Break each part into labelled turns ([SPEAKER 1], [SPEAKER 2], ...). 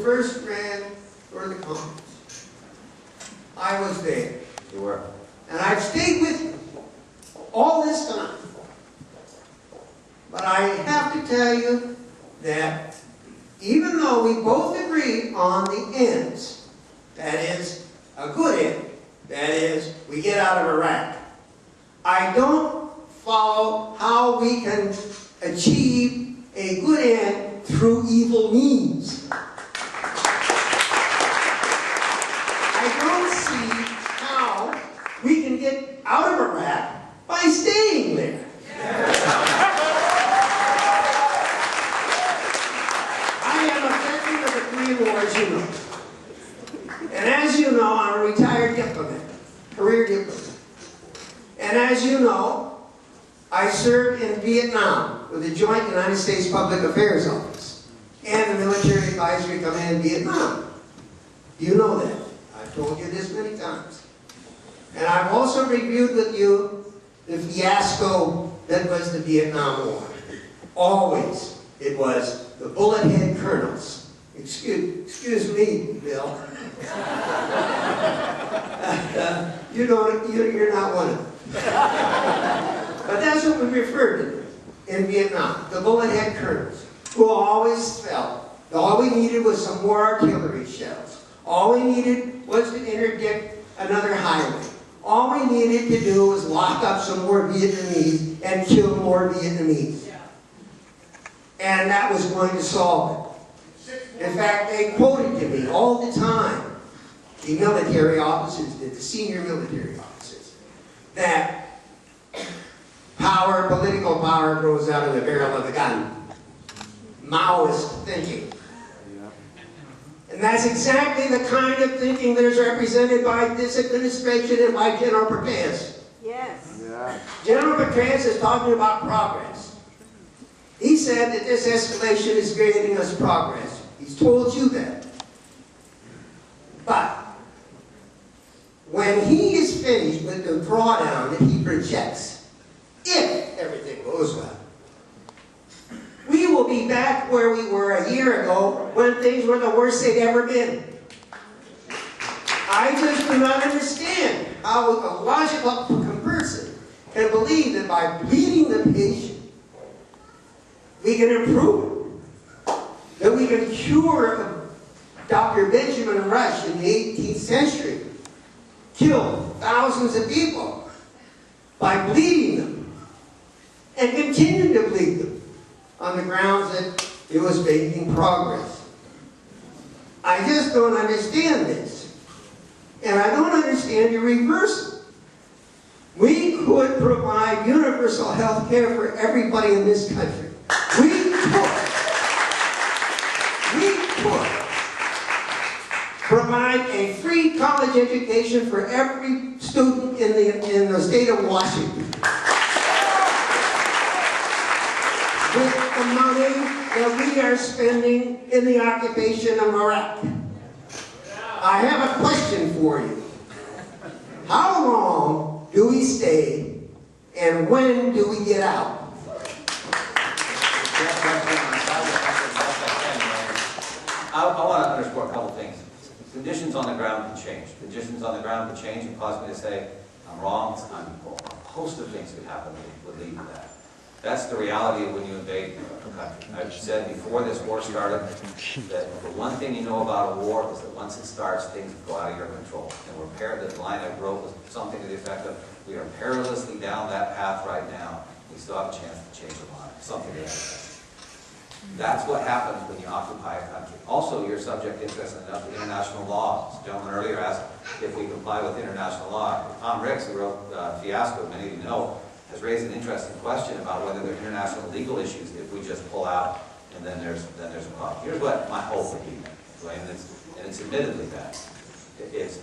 [SPEAKER 1] first ran for the Congress. I was there.
[SPEAKER 2] You were.
[SPEAKER 1] And I've stayed with you all this time. But I have to tell you that even though we both agree on the ends, that is, a good end, that is, we get out of Iraq, I don't follow how we can achieve a good end through evil means. I don't see how we can get out of Iraq by staying there. I am a veteran of the Korean War, as you know. And as you know, I'm a retired diplomat, career diplomat. And as you know, I served in Vietnam with the Joint United States Public Affairs Office and the Military Advisory Command in Vietnam. You know that. I've told you this many times. And I've also reviewed with you the fiasco that was the Vietnam War. Always it was the bullet head colonels. Excuse me, Bill. You're not one of them. But that's what we referred to in Vietnam, the bullet head colonels, who always felt that all we needed was some more artillery shells. All we needed was to interdict another highway. All we needed to do was lock up some more Vietnamese and kill more Vietnamese. And that was going to solve it. In fact, they quoted to me all the time, the military officers did, the senior military officers, that power, political power, grows out of the barrel of the gun. Maoist thinking. And that's exactly the kind of thinking that is represented by this administration and by General Petraeus.
[SPEAKER 3] Yes.
[SPEAKER 2] Yeah.
[SPEAKER 1] General Petraeus is talking about progress. He said that this escalation is granting us progress. He's told you that. But when he is finished with the drawdown that he projects, if everything goes well, we will be back where we were a year ago when things were the worst they'd ever been. I just do not understand how a logical person can believe that by bleeding the patient, we can improve it. That we can cure Dr. Benjamin Rush in the 18th century, killed thousands of people by bleeding them and continue to bleed them on the grounds that it was making progress. I just don't understand this. And I don't understand your reversal. We could provide universal health care for everybody in this country. We could provide a free college education for every student in the state of Washington. With the money that we are spending in the occupation of Iraq. I have a question for you. How long do we stay and when do we get out?
[SPEAKER 2] I want to underscore a couple things. Conditions on the ground can change. Conditions on the ground can change and cause me to say, I'm wrong, a host of things could happen that would lead to that. That's the reality of when you invade a country. I've said before this war started that the one thing you know about a war is that once it starts, things go out of your control. And the line I wrote was something to the effect of, we are perilously down that path right now. We still have a chance to change the line. Something to that effect. That's what happens when you occupy a country. Also, you're subject, interestingly enough, to international law. This gentleman earlier asked if we comply with international law. Tom Ricks, who wrote Fiasco, many of you know, has raised an interesting question about whether there are international legal issues if we just pull out and then there's a problem. Here's what my hope would be, and it's admittedly that. It's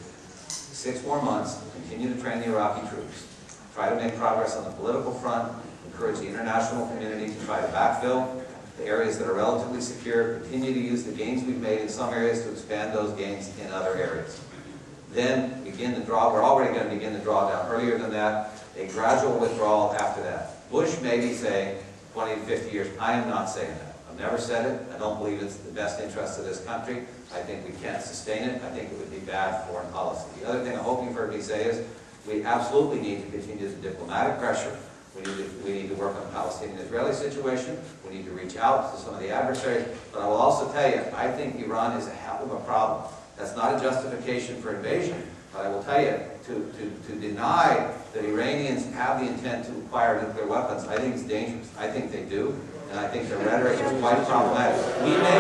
[SPEAKER 2] 6 more months, continue to train the Iraqi troops, try to make progress on the political front, encourage the international community to try to backfill the areas that are relatively secure, continue to use the gains we've made in some areas to expand those gains in other areas. Then begin the draw. We're already going to begin the drawdown earlier than that. A gradual withdrawal after that. Bush may be saying 20 to 50 years. I am not saying that. I've never said it. I don't believe it's the best interest of this country. I think we can't sustain it. I think it would be bad foreign policy. The other thing I hope you've heard me say is we absolutely need to continue the diplomatic pressure. We need to work on the Palestinian-Israeli situation. We need to reach out to some of the adversaries. But I will also tell you, I think Iran is a hell of a problem. That's not a justification for invasion. But I will tell you, to deny that Iranians have the intent to acquire nuclear weapons, I think it's dangerous. I think they do. And I think their rhetoric is quite problematic. We may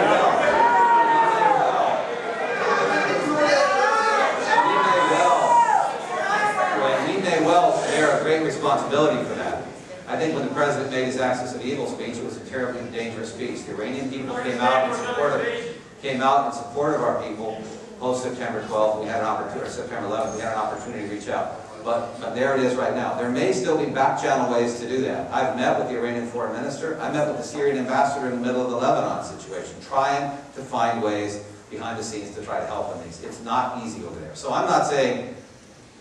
[SPEAKER 2] well bear a great responsibility for that. I think when the President made his Axis of Evil speech, it was a terribly dangerous speech. The Iranian people came out in support of our people post-September 12th. We had an opportunity, or September 11th, we had an opportunity to reach out. But there it is right now. There may still be back-channel ways to do that. I've met with the Iranian foreign minister. I met with the Syrian ambassador in the middle of the Lebanon situation, trying to find ways behind the scenes to try to help in these. It's not easy over there. So I'm not saying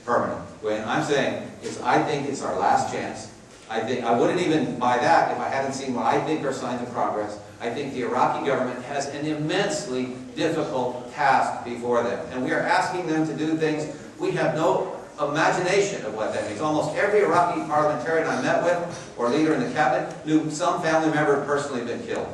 [SPEAKER 2] permanent. I'm saying I think it's our last chance. I wouldn't even buy that if I hadn't seen what I think are signs of progress. I think the Iraqi government has an immensely difficult task before them. And we are asking them to do things we have no imagination of what that means. Almost every Iraqi parliamentarian I met with, or leader in the cabinet, knew some family member had personally been killed.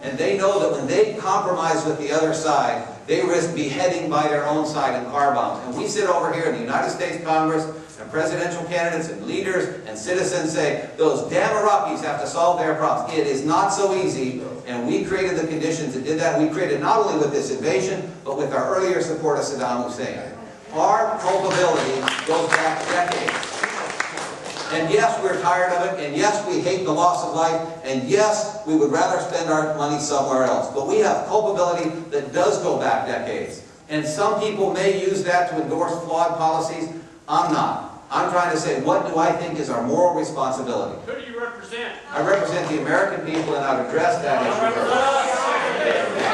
[SPEAKER 2] And they know that when they compromise with the other side, they risk beheading by their own side in car bombs. And we sit over here in the United States Congress, and presidential candidates and leaders and citizens say, those damn Iraqis have to solve their problems. It is not so easy, and we created the conditions that did that. We created not only with this invasion, but with our earlier support of Saddam Hussein. Our culpability goes back decades. And yes, we're tired of it, and yes, we hate the loss of life, and yes, we would rather spend our money somewhere else. But we have culpability that does go back decades. And some people may use that to endorse flawed policies. I'm not. I'm trying to say, what do I think is our moral responsibility?
[SPEAKER 3] Who do you represent?
[SPEAKER 2] I represent the American people, and I've addressed that issue.